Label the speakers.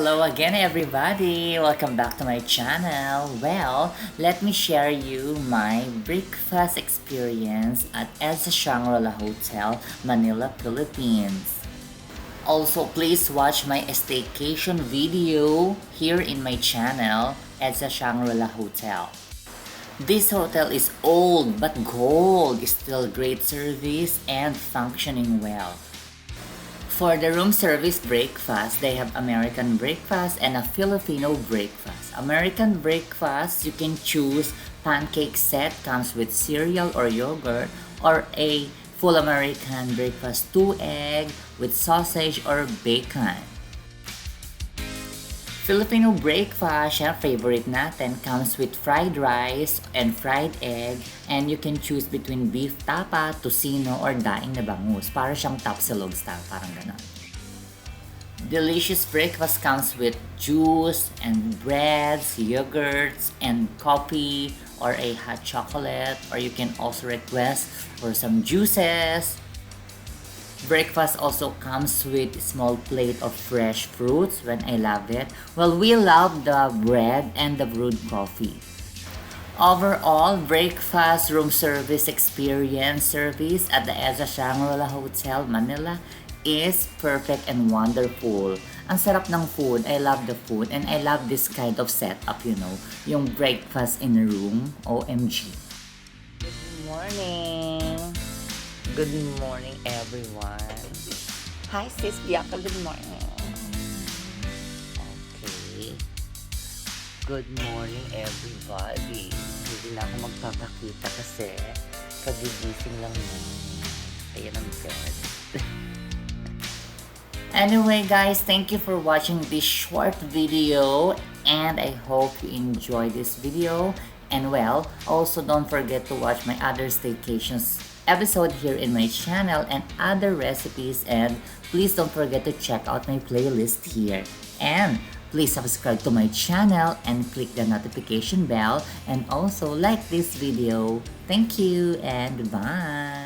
Speaker 1: Hello again everybody! Welcome back to my channel. Well, let me share you my breakfast experience at Edsa Shangrila Hotel, Manila, Philippines. Also, please watch my staycation video here in my channel, Edsa Shangrila Hotel. This hotel is old but gold, still great service and functioning well. For the room service breakfast, they have American breakfast and a Filipino breakfast. American breakfast, you can choose pancake set, comes with cereal or yogurt, or a full American breakfast, 2 egg with sausage or bacon. Filipino breakfast, siya, favorite natin, comes with fried rice and fried egg, and you can choose between beef tapa, tocino, or daing na bangus. Para siyang tapsilog style, parang ganon. Delicious breakfast comes with juice and breads, yogurts, and coffee, or a hot chocolate, or you can also request for some juices. Breakfast also comes with a small plate of fresh fruits when I love it. Well, we love the bread and the brewed coffee. Overall, breakfast room service experience service at the Edsa Shangrila Hotel, Manila is perfect and wonderful. Ang sarap ng food. I love the food and I love this kind of setup, yung breakfast in a room. OMG. Good morning. Good morning, everyone. Hi, sis Bianca. Good morning. Okay. Good morning, everybody. Hindi na ako magpapakita kasi kagigising lang yun. Ayan ang God. Anyway, guys, thank you for watching this short video. And I hope you enjoy this video. And well, also don't forget to watch my other staycations episode here in my channel and other recipes, and please don't forget to check out my playlist here, and please subscribe to my channel and click the notification bell, and also like this video. Thank you and bye.